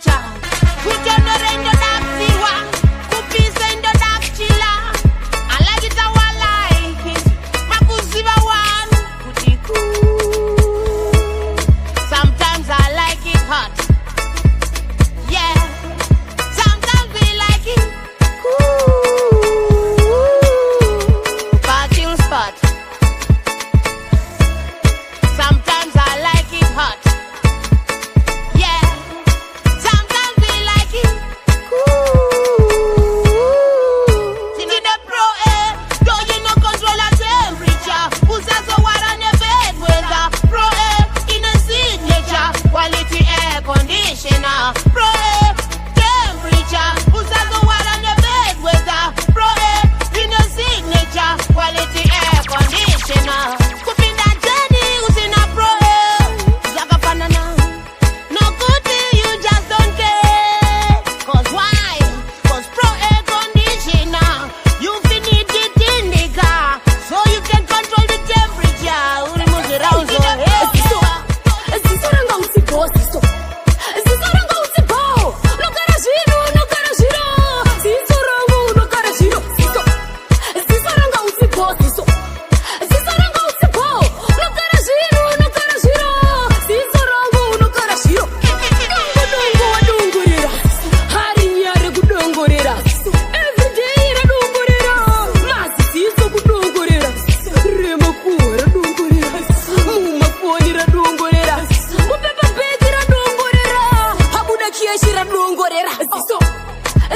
temperature. Kutondore ndo daksiwa, kupisa ndo dakchila. I like it how I like it. Makuziba one, kutiku. Sometimes I like it hot. Yeah. Sometimes we like it cool. Party spot. Sometimes I like it hot. Yeah. Sometimes we like it cool. See the pro air, don't you know control the temperature? Who's also what on the bed weather? Pro air in a signature, quality air conditioner. Pro air temperature, who's also what on the bed weather? Pro air in a signature, quality air conditioner. Kupinda journey, who's in a pro air? Zakafanana. No good till you just don't care. Cause why? Cause pro air conditioner, you need it in the car, so you can control the temperature. Uri move around so Zisaranga usipo, sisto. Zisaranga usipo. No cara giro, no cara giro. Zisaranga no cara giro, sisto. Zisaranga usipo, sisto. Zisaranga usipo. No cara giro, no cara giro. Zisaranga no cara giro. Kudongo wadungurira. Hari nyare kudongorera. Every day radungurira. Masi sisto kudongorera. Rema kuwa radungurira. Muma foni radungurira. Upepa beti radungurira. Habuda kieshi radungurira. Sisto.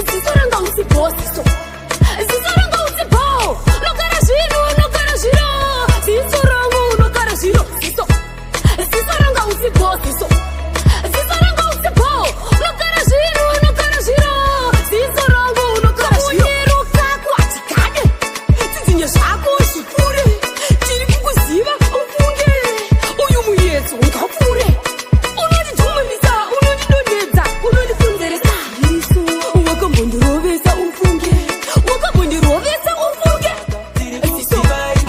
Zisaranga usipo, sisto. Zisaranga usipo. No cara giro, no cara giro. Zisaranga no cara giro, sisto. Zisaranga usipo, sisto. Zisaranga usipo. No cara giro, no cara giro. Zisaranga no cara giro. Munyero kako atikade. Tidinha zvako zvipure. Tiri kukuziva ufunge. Uyu muyedzo ngapfure. Unondidhumamisa, unondidonedza, unondikonzeresa iriso. Wakambondirovesa ufunge. Wakambondirovesa ufunge. Sisto.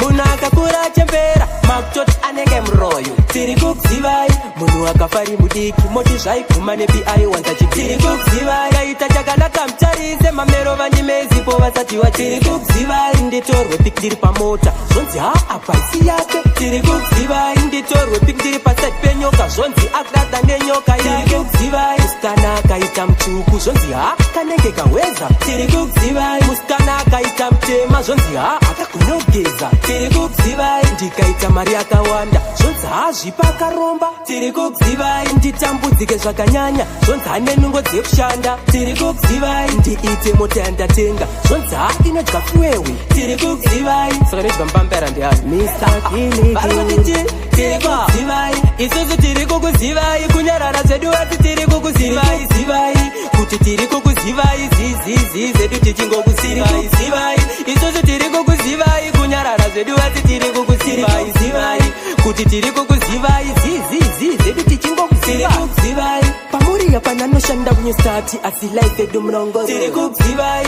Munhu akakura achembera makutoti anenge muroyo. Tiri kukuzivai munhu akafari mudiki moti zvaiguma nepi aiwanza chitiri. Tiri kukuzivai kaita chakanaka mutarise mamero vanyimezipo vasati wa. Tiri kukuzivai nditorwe piki ndiri pamota zvonzi apa isi yake. Tiri kukuzivai nditorwe piki ndiri pasati penyoka zvonzi akudada nenyoka yake. Tiri kukuzivai musikana akaita mutsvuku zvonzi kanenge kaweza. Tiri kukuzivai musikana akaita mutema zvonzi akagonogeza. Tiri kukuzivai ndikaita mari yakawanda zvonzi zvipa akaromba. Tiri kukuzivai nditambudzike zvakanyanya zvonzi ane nungo dzekushanda. Tiri kukuzivai ndiite mota yandatenga zvonzi inodya fuewe. Tiri kukuzivai saka nodya mupambera ndeani misakiliki. Tiri kukuzivai isusu tiri kukuzivai kunyarara zvedu ati tiri kukuzivai zivai kuti tiri kukuzivai zizizi zedu tichingokuzivai zivai isusu tiri kukuzivai kunyarara zvedu ati tiri kukuzivai zivai kuti tiri kukuzivai zizizi zedu tichingokuzivai. Pamuri hapana anoshanda kunyesati asi life yedu murongo. Tiri kukuzivai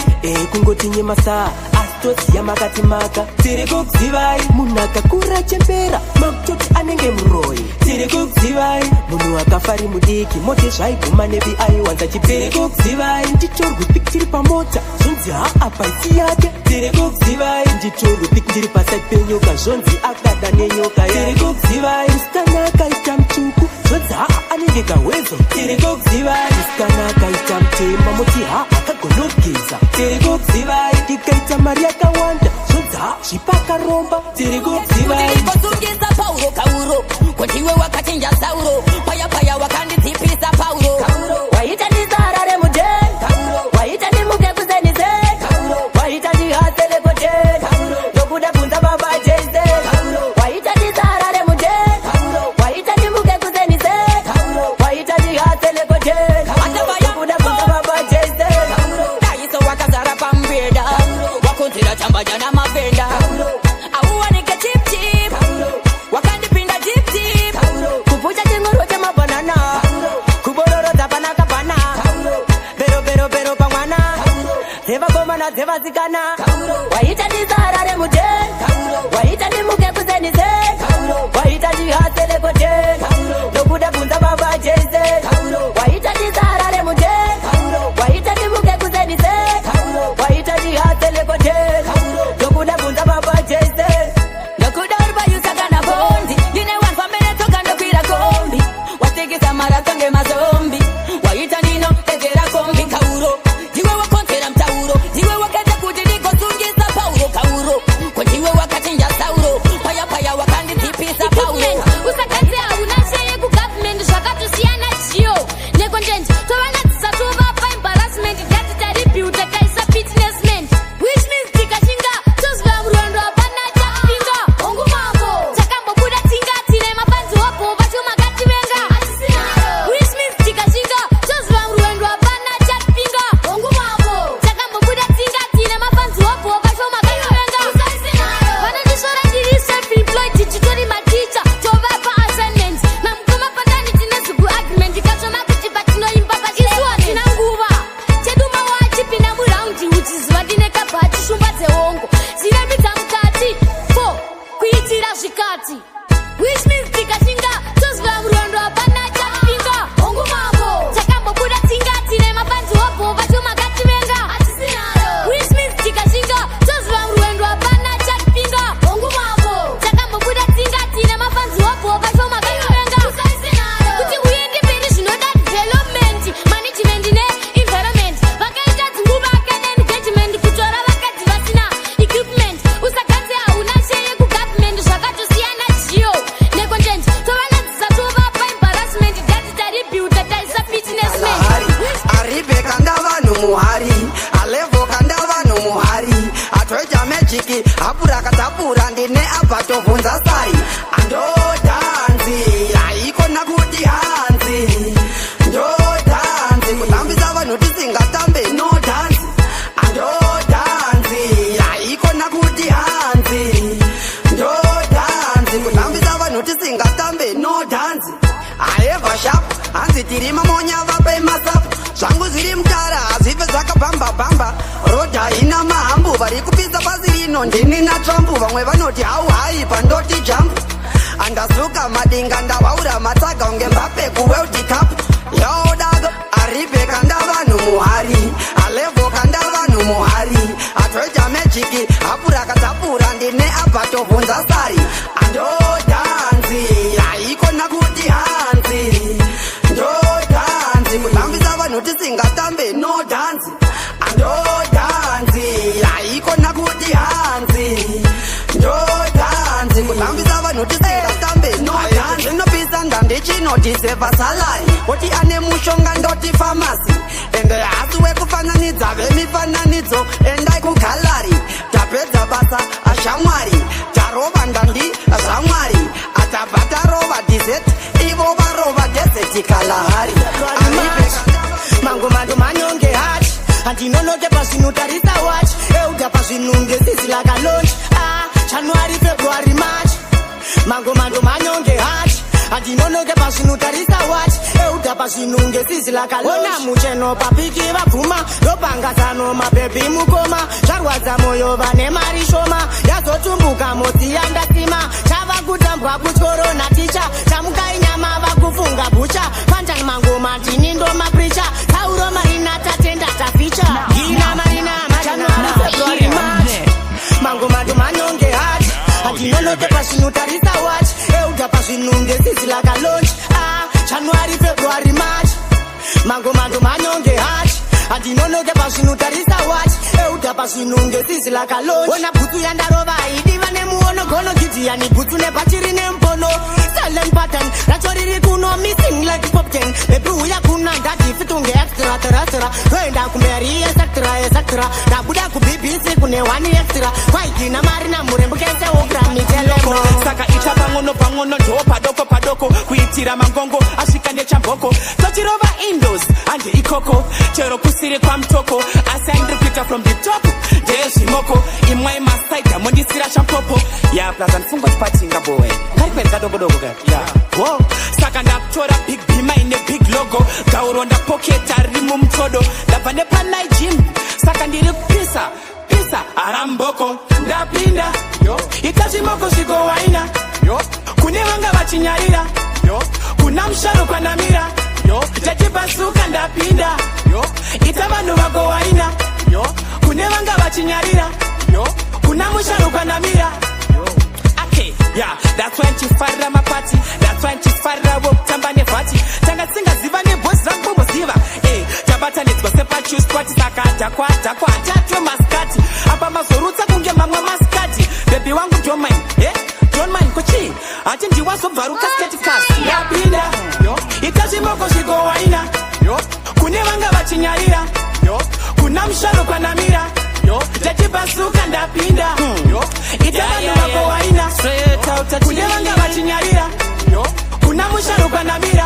kungotinye masaa toziya makati maka. Tiri kukuzivai munhu akakura achembera makutoti anenge muroyi. Tiri kukuzivai munhu akafari mudiki moti zvaiguma nepi aiwanza chipiri. Tiri kukuzivai nditorwe piki tiri pamota zvonzi apa isi yake. Tiri kukuzivai nditorwe piki ndiri pasati penyoka zvonzi akudada nenyoka yake. Tiri kukuzivai musikana akaita mutsvuku zvonzi anenge kawezo. Tiri kukuzivai musikana akaita mutema moti akagonogeza. Tiri kukuzivai ndikaita mari yakawanda zvonzi zvipa akaromba. Tiri kukuzivai Kuzungisa Paulo Kauro. Kutiwe wakachinja Sauro. Paya paya wakandidzipisa Paulo. Waita ndizara remuje. Waita ndimuke kuzenize. Waita ndihasele kote. Yokuda kunza baba jeze. Waita ndizara remuje. Waita ndimuke kuzenize. Waita ndihasele kote. Yokuda kunza baba jeze. Daiso wakazara pambeda. Wakunzira chamba jana mapenda. Auwanike chip chip. Wakandipinda chip chip. Kupucha chingoro cha mabanana. Kubororo zapanaka pana. Bero pamwana. Zeva goma na zeva zikana. Waita ndizara remuje. Waita ndimuke kuzenize. Waita ndihasele kote. Yokuda kunza baba jeze. Waita ndizara remuje. hapura katapura ndine abva tovhunza sari andodhanzi haikona kuti hanzi ndodhanzi kutambisa vanhu tisingatambe no dhanzi andodhanzi haikona kuti hanzi ndodhanzi kutambisa vanhu tisingatambe no dhanzi aeva shapu hanzi tiri mamonya vape masapu zvangu zviri mutara hazvive zvakabhamba rodha ina mahambu vari kupisa basi rino ndini natrumpu vamwe vanoti hauhai pandoti jambu andasuka madinga ndawaura matsaga unge mbape kuworld cup yodago aripe kanda vanhu muhari alevo kanda vanhu muhari atoita mejiki hapura katapura ndine abva tovhunza sari andodhanzi haikona kuti hanzi ndodhanzi kutambisa vanhu tisingatambe no dhanzi andodhanzi haikona kuti hanzi ndodhanzi kutambisa vanhu tisingatambe no dhanzi inopisa ndandichinodhiseva salari kuti ane mushonga ndoti famasi ende hasi wekufananidza vemifananidzo endai kugalari tapedza basa ashamwari tarova ndandi zvamwari atabva tarova dizeti ivo varova dezeti kalahari mangomando manyonge hachi handinonoke pazvinotarisa wachi euda pazvinunge zizilakalaunch january february march mangomando manyonge hachi handinonoke pazvinotarisa wachi euda pazvinunge zizilakalaona mucheno papiki vabvuma ndopangazano mabhebhi mukoma zvarwadza mwoyo vane mari shoma yazotumbuka motsi yandasima chava kutambwa kutyoro ticha chamukai nyama vakufunga bucha pandani mangoma ndini ndomapricha tauro marina tatenda taficha ina marina january february march mangoma ndomanyonge hachi handinonoke pazvinotarisa wachi euda pazvinunge zizilakalaunch january february march mangoma ndomanyonge hachi handinonoke pazvinotarisa wachi euda pazvinunge zizilakalaunch ona bhutsu yandarova idiva nemuono gono gidhiyani bhutsu nebhachiri nembono silent pattern racho riri kuno missing like popten bebi uya kuna ndadifitunge extra terasera roenda kumeri esectra ndabuda kubbc kune 1 extra kwaigina mari namurembukese ogramitelemo saka ita pang'ono ndo padoko kuitira mangongo asvika nechamboko tochirova indos handi ikoko chero kusiri kwamutoko asi andiri kuita from the top ndezvimoko imwai masaidha mondisira champopo ya plaza ndifungwa tipatinga bowe ngari kwenza dogodoko ka saka ndakutora big bima ine big logo gauro ndapoketa riri mumutodo ndabva nepanai gym saka ndiri kupisa aramboko ndapinda itazvimoko zvikowaina kune vanga vachinyarira kuna musharuka ndamira tachipasuka ndapinda ita vanhu vakowaina kune vanga vachinyarira kuna musharuka ndamira Yeah, that's when chifarira mapati, that's when chifarira vokutamba nevhati. Tanga tisingaziva nebhosi rangu bomboziva. Tabata nedzwa sepachu squat saka dhakwa tatwe maskati. Apa mazorutsa kunge mamwe maskati. Baby wangu don't mind kuchi. Ati ndiwazobvaruka skate cast. Yapinda, itazvimoko zvikowaina. Kune vanga vachinyarira. Kuna musharuka ndamira. Tachipasuka ndapinda. Ita vanhu vakowaina. Kune vanga vachinyarira. Kuna musharuka ndamira.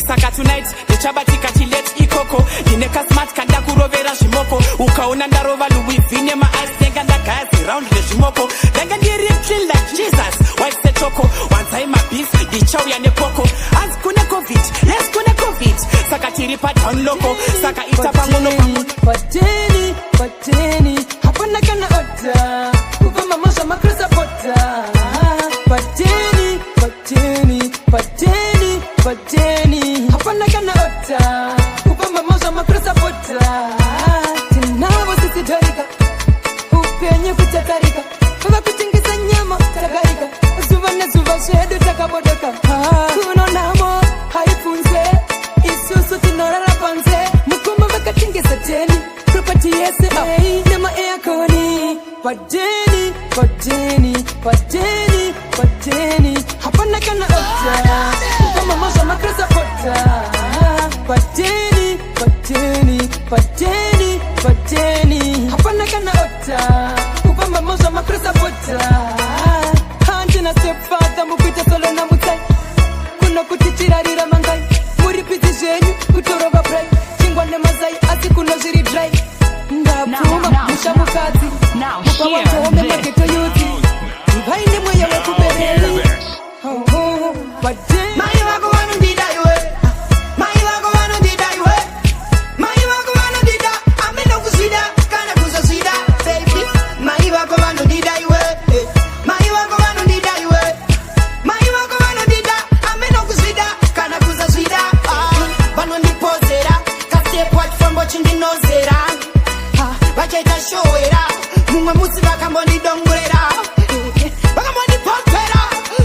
Saka tonight ndichabatika chilet ikoko ndine kasmart kanda kurovera zvimoko ukaona ndarova luwivi nemaice ndenga ndagazi round nezvimoko ndenga ndiri clean like Jesus white setoko wanzai mabif ndichauya nekoko hanzi kune covid yes kune covid saka tiri padown loko saka ita pang'ono pateni hapana kana ota kuva mamosha makrisa pota pateni hapana kana ota kuva mamosha makrisa pota tinavo sisi dorika upenye kutatarika baba kutingisa nyama tagarika zuva na zuva shedu takabodoka kuno namo haifunze isusu tinorara panze mukuma vakatingisa teni property yese nema airconi pateni hapana kana ota kama mosha makrasa pota pateni hapana kana ota kupamba mosha makrasa Handina step further mukuita solo na mutai kuno kutichirarira mangai muri piti zvenyu kutorova prai chingwa nemazai asi kuno zviri dry ndapfuma mushamukadzi mukawatome mageto yuti vaine mweya wekubereri mai vako vanondida iwe mai vako vanondida iwe mai vako vanondida ameno kuzvida kana kuzozvida baby mai vako vanondida iwe mai vako vanondida iwe mai vako vanondida ameno kuzvida kana kuzozvida vanondipozera kastepu achifambo chindinozera vachaita showera mumwe musi vakambondidongorera vakambondipopera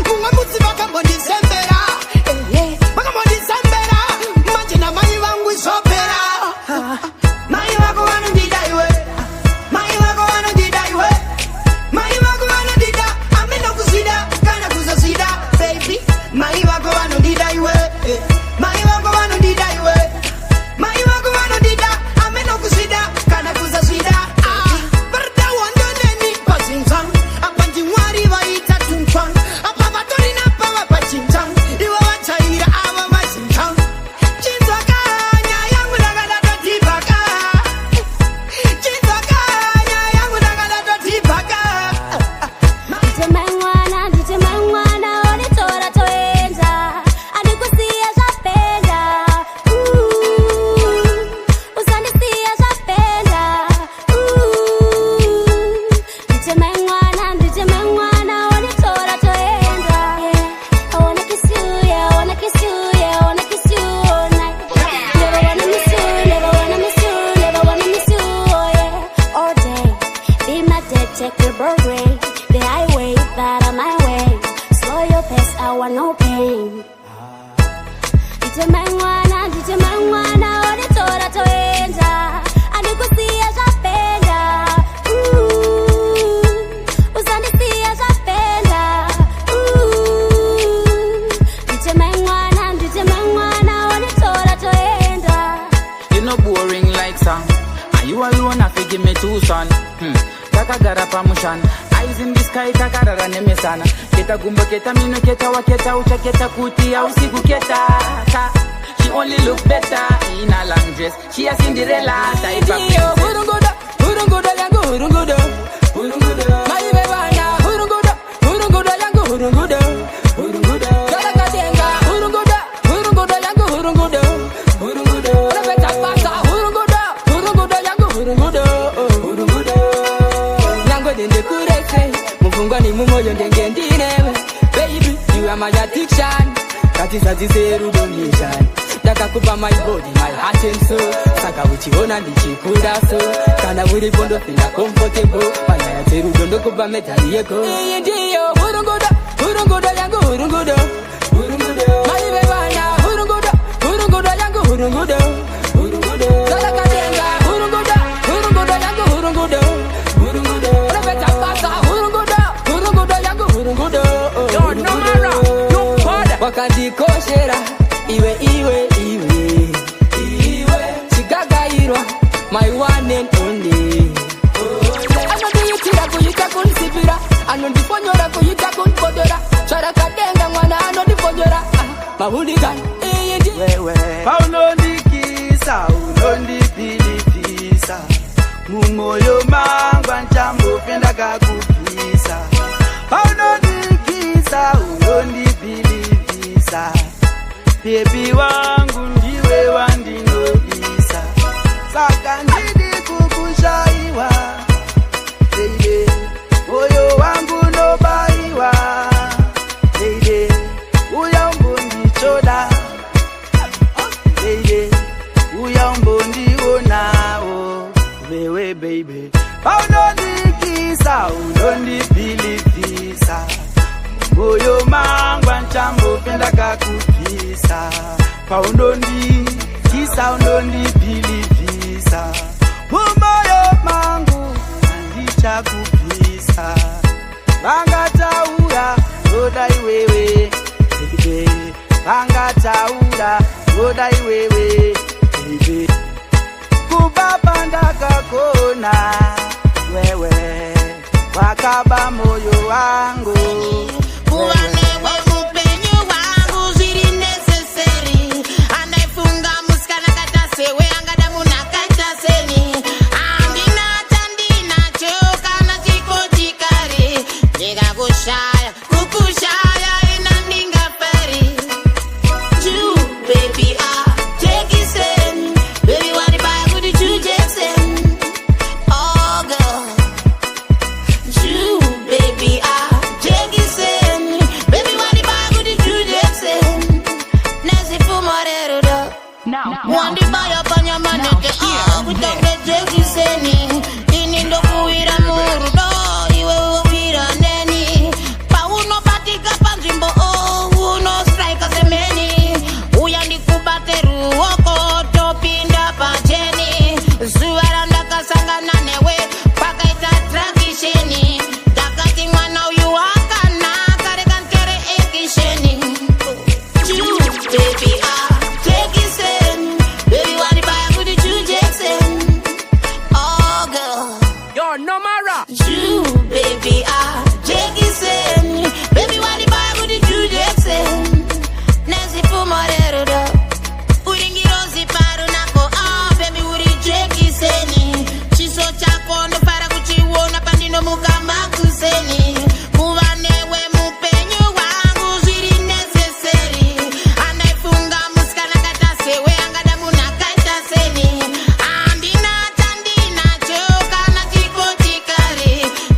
mumwe musi vakambondizembera vakambondizembera manje namai vangu izopera mai vako vanondida iwe mai vako vanondida iwe mai vako vanondida ameno kuzvida kana kuzozvida baby mai vako vanondida iwe mai vako vanondida iwe mai vako vanondida ameno kuzvida kana kuzozvida varida wandoneni pazinzang apa ndimwari vaita tunkwang apa vatorina pava pachinzang ivo vachaira ava vazinzang chinzakanya yangu ndakadadotibhaka chinzakanya yangu ndakadadotibhaka Nditemai mwana wanitora toenda andikusiya zvapenda usandisiya zvapenda nditemai mwana wanitora toenda I wanna kiss you, yeah, I wanna kiss you, yeah, I wanna kiss you all night. Never wanna miss you, never wanna miss you, never wanna miss you, oh yeah, all day. Be my dad, take the Broadway, the highway that on my way. Slow your pace, I want no pain. Nditemai mwana wanitora toenda andikusiya zvapenda usandisiya zvapenda nditemai mwana wanitora toenda. You know boring like song, and you alone have to give me two son. Takagara pamushan, eyes in the sky takarara nemesana. Keta gumba keta mino keta waketa ucha keta kuti ya usiku keta. She only look better in a long dress. She a Cinderella type of princess. Hurungudo yangu hurungudo mai bebana hurungudo yangu hurungudo kalakatenga hurungudo yangu hurungudo repeta pasa hurungudo yangu hurungudo nyangwe dende kurese mufungwani mumoyo ndenge ndinewe baby you are my addiction katisadziseru donation ndakakupa my body my heart and soul saka uchiona ndichikura so kana uripo ndofila comfortable panyaya dzerudo ndokupa medhari yeko iyi ndiyo hurungudo yangu hurungudo mai bebana hurungudo yangu hurungudo kalakatenga hurungudo yangu hurungudo repeta pasa hurungudo yangu hurungudo wakandikoshera iwe chikagairwa my one and only anondiyitira kuyita kunsipira anondiponyora kuyita kunkodora charakadenga mwana anondiponyora mahuligani wewe paunondikisa unondipilipisa mumoyo mangwa nchambope kakupisa paunondikisa unondipilipisa bebi wangu ndiwe wandinobisa saka ndidi kukushaiwa deide moyo wangu nobaiwa deide uya umbondichoda deide uya umbondionawo wewe baby paunondikisa unondipilipisa moyo mangwa nchambope kakupisa paunondikisa unondipilipisa mumoyo mangu andichakupisa vangataura odai wewe vangataura odai wewe kubaba ndakakona wewe waka kaba moyo wangu. Uwanewe mupenyu wangu ziri necessary. Anaifunga muskana katasewe angadamu na kataseni. Andina choka na chiko chikari. Nega kushaya, kukushaya inandinga peri. You baby take it sen. Baby what if I would you Jackson? Oh girl. You baby take it sen. Baby what if I would you Jackson? Nasi fumarero da. Wandi baya panya maneke kutonge take it seni. Ini ndo kuira muru do iwe uwira neni. Pa uno patika panjimbo uno strike semeni. Uyandi kubateru oko topinda pacheni. Zuwaranda kasanga nanewe pakaita trakisheni. Dakati mwana uyu wakana karekan kere ekisheni. You baby take it sen. Baby wani baya kudi you Jackson. Oh girl. Yo, no mara. You baby take it sen. Baby wani baya kudi you Jackson. Nesi fumarero da. Uringirozi paru nako baby uri take it seni. Chiso chako ndo para kuchiwona pandino mukama kuseni. Uwanewe mupenyu wangu ziri necessary. Anaifunga muskana katasewe angadamu na kataseni. Andina choka na chiko chikari.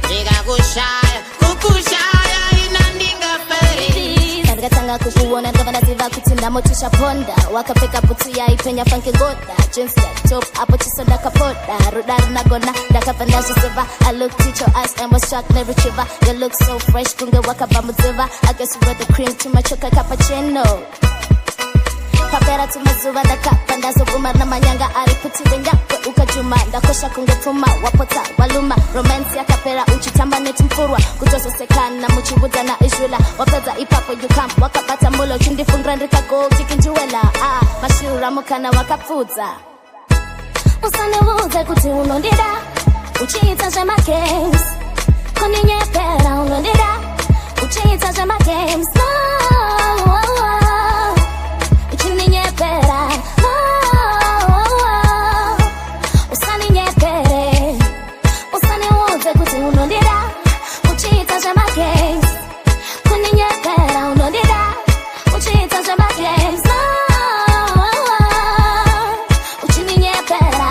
Nega kushaya, kukushaya inandinga peri. Katanga kukuona gavana ziva kutinda motisha ponda wakapeka putu ya ipenya funky goda jeans that top hapo chisoda kapoda rudari na gona dakapanda jiseva. I looked at your eyes and was shocked never retriever. You look so fresh kunge wakabamuziva. I guess you were the cream to my chocolate cappuccino. Papera tumazuva ndakapanda zoguma na manyanga ari kutide nyakwe ukajuma ndakosha kungepfuma wapota waluma romance ya kapera uchitamba netumfurwa kutososekana muchibuda na ijula wapeza ipapo you camp wakabata mulo chindifungura ndikago tikinjuwela mashura mukana wakapfudza usaniuze kuti unondida uchiita zvema games kuninyepera unondida uchiita zvema games Usaninyepera, usaninyepere, usaniuze kuti unondida uchiita zvema games kuninyepera unondida uchiita zvema games uchininyepera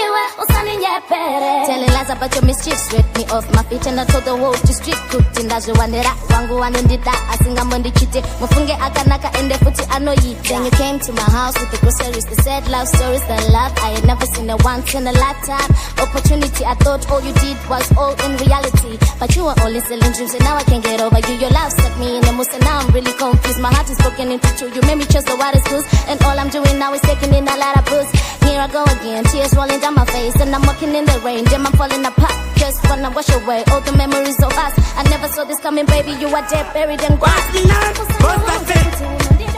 iwe usaninyepere. Telling lies about your mischiefs wake me off my feet and I told the world to street kuti ndazviwanira wangu wanondida asingamondichite mufunge akanaka ende futi anoyite. Then you came to my house with the groceries, the sad love stories, the love I had never seen a once in a lifetime opportunity. I thought all you did was all in reality, but you were only selling dreams and now I can't get over you. Your love stuck me in the most and now I'm really confused. My heart is broken into two. You made me trust the water's goose and all I'm doing now is taking in a lot of booze. Here I go again, tears rolling down my face and I'm walking in the rain. Then I'm falling apart, just wanna wash away all the memories of us. I never saw this coming, baby, you are dead, buried and gone. Ask me now, what's that thing?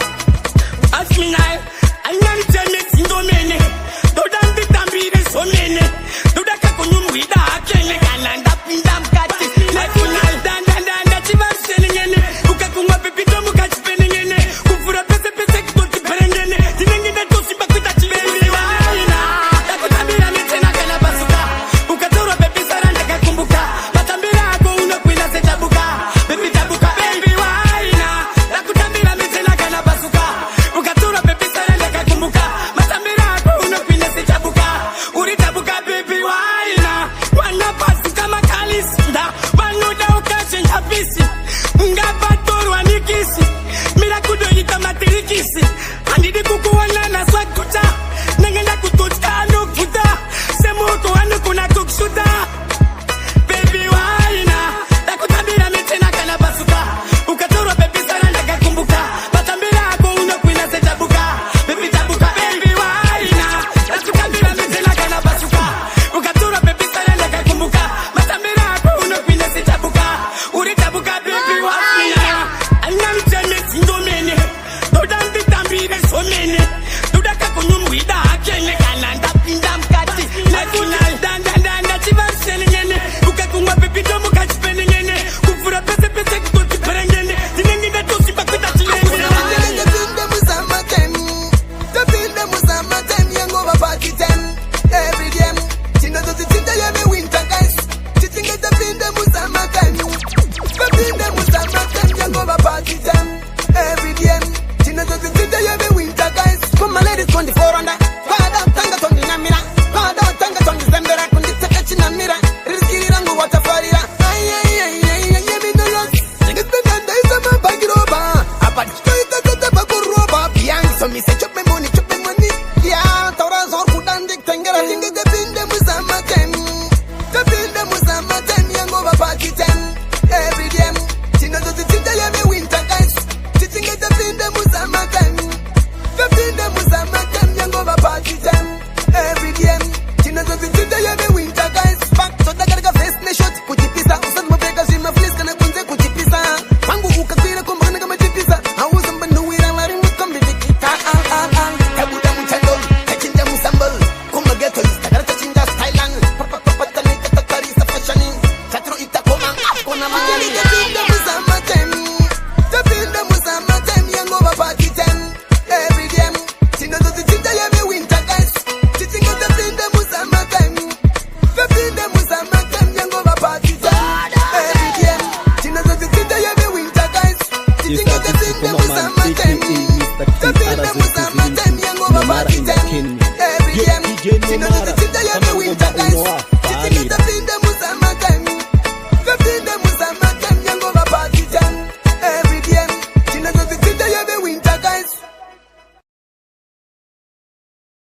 Ask me now, I nearly tell me single mene. Do dan di tambire so mene. Do da kakunum wida akene kananda pindam kati. Na kunal dan chiva selingene. Ukakuma pepi do mukachi peningene. Kufura pese kutoti perengene. Tinengene to simba kuta chiveli wana. Takutambira mitena kana basuka. Ukatora pepi saranda kakumbuka. Matambira ako unakwina setabuka. Pepi tabuka baby waina. Takutambira mitena kana basuka. Ukatora pepi saranda kakumbuka. Matambira ako unakwina setabuka. Uritabuka baby waina. Wana basuka makalisnda. Wanoda ukashinja pisi. Ngabatorwa nikisi. Mira kudo yita matirikisi. Andidi kukuwana